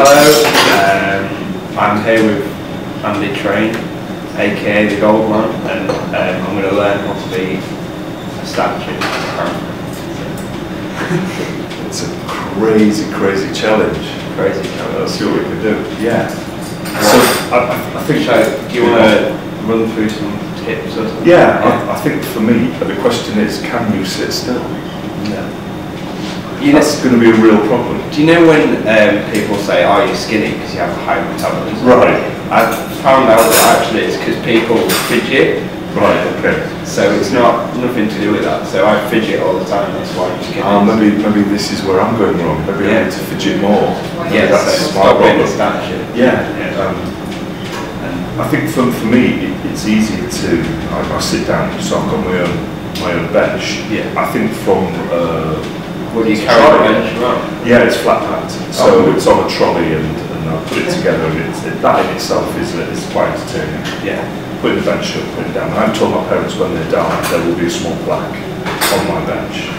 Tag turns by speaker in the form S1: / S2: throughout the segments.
S1: Hello, I'm here with Andy Train, aka the Gold Man, and I'm going to learn how to be a statue.
S2: It's a crazy challenge.
S1: Crazy challenge.
S2: Let's see what we can do. Yeah.
S1: So I think do you want to run through some tips or something?
S2: Yeah, I think for me the question is, can you sit still?
S1: No.
S2: That's going to be a real problem.
S1: Do you know when people say, "Oh, you're skinny because you have a high metabolism"?
S2: Right.
S1: I've found out that actually it's because people fidget.
S2: Right. Okay.
S1: So it's nothing to do with that. So I fidget all the time. That's why I'm skinny.
S2: Maybe this is where I'm going wrong. Maybe I need to fidget more.
S1: Yeah,
S2: that's
S1: so
S2: my
S1: being
S2: problem.
S1: a statue.
S2: Yeah.
S1: And
S2: I think for me it's easy to. I sit down, so I've got my own bench.
S1: Yeah.
S2: I think from.
S1: What do you carry the bench around?
S2: Yeah, it's flat packed, so it's on a trolley and I put it together, and that in itself is quite entertaining.
S1: Yeah.
S2: Putting the bench up, putting it down. I've told my parents when they die there will be a small plaque on my bench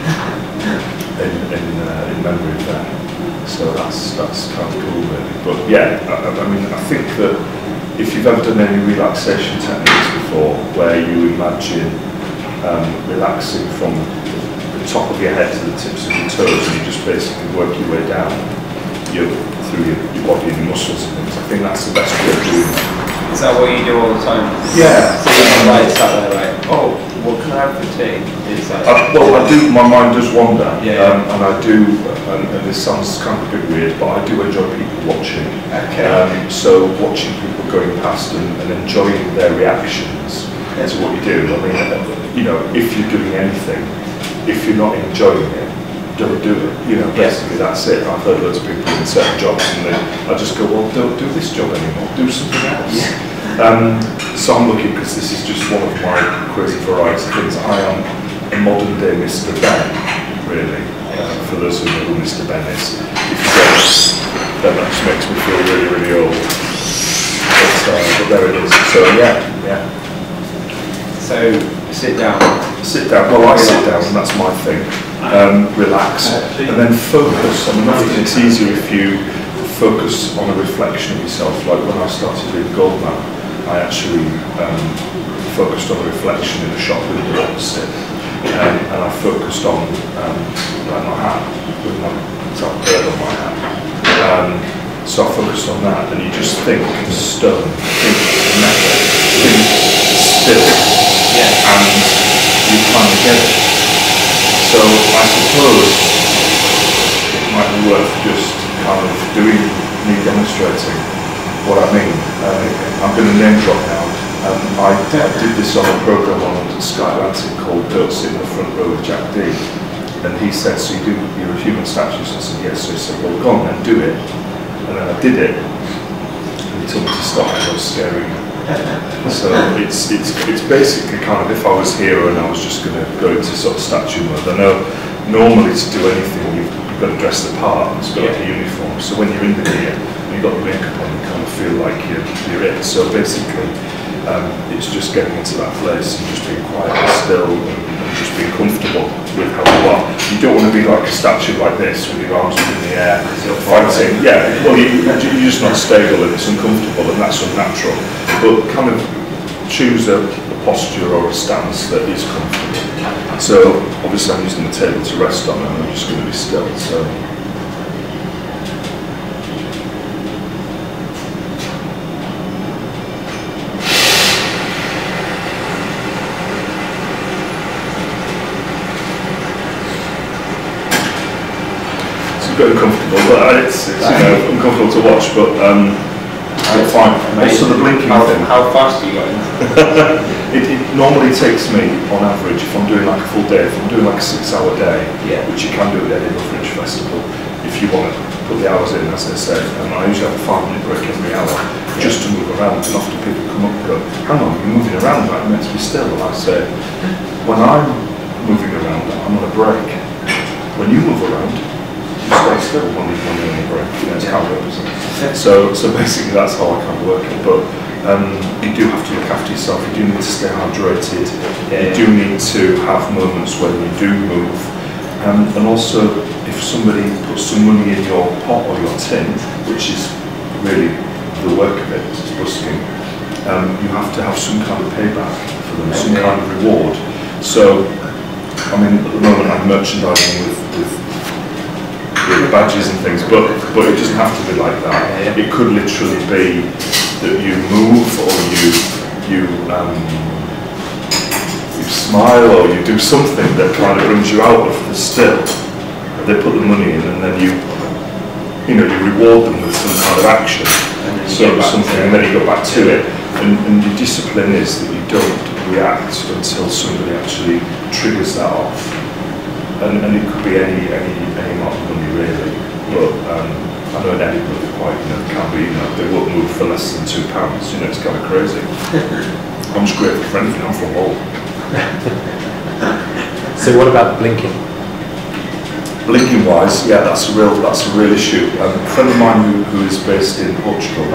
S2: in memory of them. So that's kind of cool, really. But yeah, I mean, I think that if you've ever done any relaxation techniques before, where you imagine relaxing from the top of your head to the tips of your toes, and you just basically work your way down through your body and your muscles and things. I think that's the best way of doing it.
S1: Is that what you do all the time?
S2: Yeah.
S1: So you're like sat there like, oh, what can I have for tea? Is that
S2: well, I do. My mind does wander,
S1: Yeah.
S2: and I do. And this sounds kind of a bit weird, but I do enjoy people watching.
S1: Okay.
S2: So watching people going past and enjoying their reactions to what you do. I mean, you know, if you're doing anything, if you're not enjoying it, don't do it. You know, basically that's it. I've heard loads of people in certain jobs, and I just go, well, don't do this job anymore. Do something else.
S1: Yeah.
S2: So I'm looking, because this is just one of my crazy variety things. I am a modern day Mr. Ben, really. For those who know who Mr. Ben is, if you don't, then that just makes me feel really old. But there it is. So yeah.
S1: So sit down.
S2: Sit down. Well, I sit down, and that's my thing. Relax, and then focus. I mean, I think it's easier if you focus on a reflection of yourself. Like when I started with Goldman, I actually focused on a reflection in a shop window opposite, and I focused on my hat, with my top bird on my hat. So I focused on that, and you just think stone, think metal, think still, and you kind of get it. So I suppose it might be worth just kind of me demonstrating what I mean. I'm going to name drop now. I did this on a programme on Sky Atlantic called Don't Sit in the Front Row with Jack D. And he said, so you're a human statue? So I said, yes. So he said, well, go on then, do it. And then I did it. And he told me to stop, because I was scaring him. So it's basically kind of, if I was here and I was just going to go into sort of statue mode. I know normally to do anything you've got to dress the part, and it's got like a uniform. So when you're in the gear and you've got the makeup on, you kind of feel like you're it. So basically it's just getting into that place and just being quiet and still and just being comfortable with how you are. You don't want to be like a statue like this with your arms up in the air fighting. Yeah, well you're just not stable and it's uncomfortable, and that's unnatural. But kind of choose a posture or a stance that is comfortable. So obviously I'm using the table to rest on, and I'm just going to be still. So. Very comfortable, but it's uncomfortable to watch, but fine. Also the blinking thing.
S1: How fast are you going?
S2: It normally takes me, on average, if I'm doing like a full day, if I'm doing like a 6-hour day, which you can do at Edinburgh Fringe Festival, if you want to put the hours in, as they say, and I usually have a 5-minute break every hour, just to move around, and often people come up and go, hang on, you're moving around, right? Meant to be still, and I say, when I'm moving around, I'm on a break. When you move around, stay still when you're on a break. You know, it's how it goes. So basically that's how I kind of work it. But you do have to look after yourself. You do need to stay hydrated. You do need to have moments when you do move And also, if somebody puts some money in your pot or your tin, which is really the work of it, it's busking, you have to have some kind of payback for them, some kind of reward. So, I mean, at the moment I'm merchandising with badges and things, but it doesn't have to be like that. It could literally be that you move, or you smile, or you do something that kind of brings you out of the still. They put the money in, and then you reward them with some kind of action, and then you go back to it. And the discipline is that you don't react until somebody actually triggers that off. And it could be any amount of money really. But I know in Edinburgh can be, they won't move for less than £2. It's kind of crazy. I'm just grateful for anything. I'm from Hull.
S3: So what about blinking?
S2: Blinking wise, yeah, that's a real issue. A friend of mine who is based in Portugal,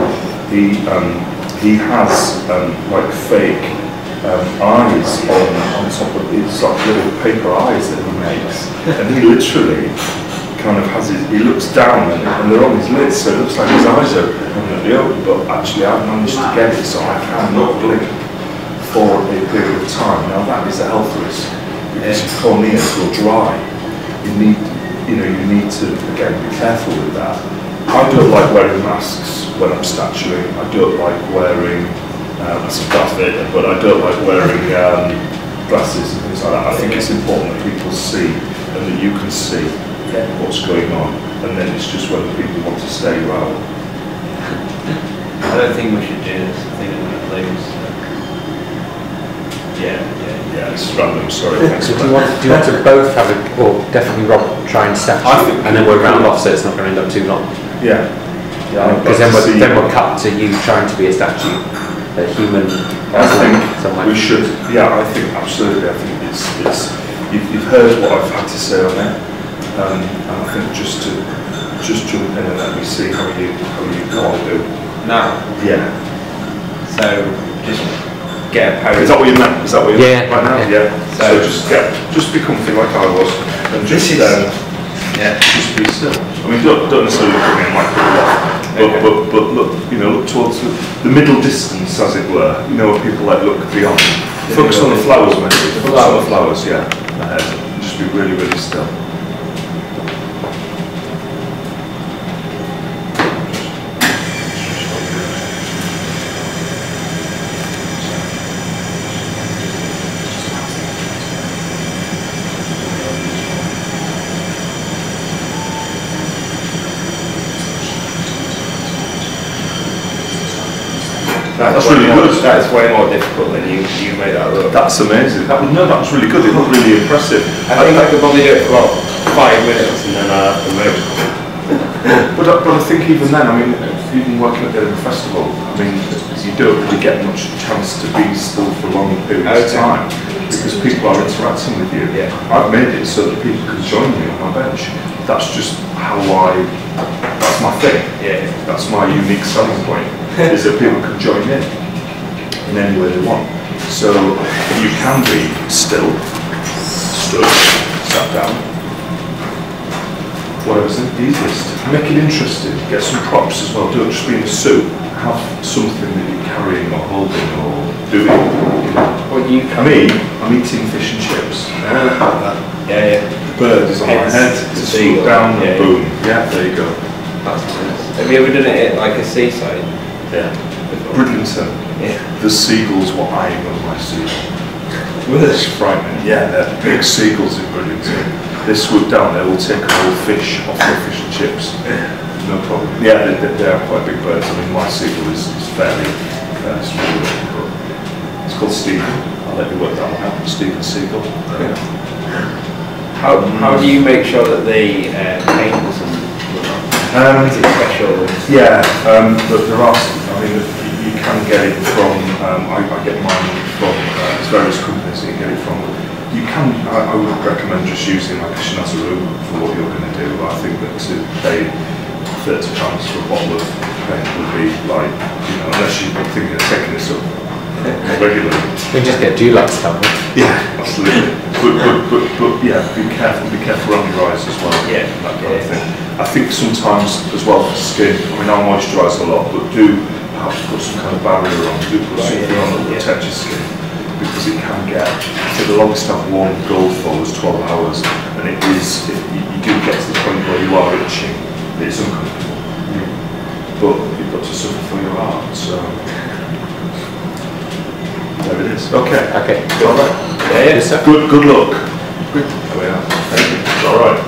S2: he has like fake eyes on top of these like little paper eyes that he makes, and he literally kind of has he looks down and they're on his lids, so it looks like his eyes are permanently open, but actually I've managed to get it so I cannot blink for a period of time. Now that is a health risk, because your corneas will dry. You need to again be careful with that. I don't like wearing masks when I'm statuing. I don't like wearing that's a Darth Vader, but I don't like wearing glasses and things like that. I think it's important that people see and that you can see what's going on, and then it's just whether people want to stay out.
S1: I don't think we should do this. I think I'm going to lose.
S2: Yeah, it's random, sorry.
S3: So do you want to both have or definitely Rob try and statue, and then we'll round off so it's not going to end up too long?
S2: Yeah.
S3: Because then we'll cut to you trying to be a statue, a human.
S2: I think we should. Yeah, I think absolutely. I think it's you've heard what I've had to say on there, and I think just jump in and let me see how you want to do.
S1: Now.
S2: Yeah.
S1: So just get a pose.
S2: Is that what you meant? Is that what you meant right now? Yeah.
S1: So
S2: just be comfy like I was, and just just be still. I mean, don't necessarily look at me like but look, look towards the middle distance, as it were. Where people look beyond. Focus on the flowers, maybe. Focus on the flowers, yeah. Ahead. Just be really, really still. That's really good.
S1: That's way more difficult than you made that look.
S2: That's amazing. That was really good. It looked really impressive.
S1: I think I could probably do it for about 5 minutes and then I'll have to move.
S2: But I think even then, I mean, even working at the Edinburgh Festival, I mean, you don't really get much chance to be still for long periods of time because people are interacting with you.
S1: Yeah.
S2: I've made it so that people can join me on my bench. That's just how that's my thing.
S1: Yeah.
S2: That's my unique selling point, is that people can join in any way they want. So you can be still, stood, sat down, whatever's the easiest. Make it interesting, get some props as well, don't just be in a suit, have something that you're carrying or holding or doing. Me, I'm eating fish and chips.
S1: Yeah.
S2: The bird is on my head, it's swoop down and boom. Yeah, there you go.
S1: That's nice. Have you ever done it at like a seaside?
S2: Yeah. Bridlington.
S1: Yeah.
S2: The seagulls were eyeing on my seagull.
S1: Really?
S2: It's frightening. Yeah, they're big seagulls in Bridlington. They swoop down, they will take a whole fish off their fish and chips. No problem. Yeah, they are quite big birds. I mean, my seagull is fairly small, but it's called Stephen. I'll let you work that one out. Stephen Seagull. Yeah.
S1: How do you make sure that the paint doesn't run off? Is it special?
S2: Yeah, but there are, I mean, you can get it from, I get mine from various companies that you get it from. You can, I would recommend just using like a Shinazuru for what you're going to do. I think that to pay £30 for a bottle of paint would be like, unless you're thinking of taking this up regularly.
S3: We just get dewlaps, can't we?
S2: Yeah, absolutely. But yeah, be careful around your eyes as well.
S1: Yeah.
S2: That kind of thing. I think sometimes as well for skin, I mean I moisturise a lot, but do perhaps put some kind of barrier on, do put something on that will protect your skin, because it can get, so the longest I've worn gold for was 12 hours, and it is, if you do get to the point where you are itching, it's uncomfortable. But you've got to suffer for your art, so there it is. Okay.
S3: Okay.
S2: All right.
S3: Yeah, yeah.
S2: Good luck. There we are. Thank you. All right.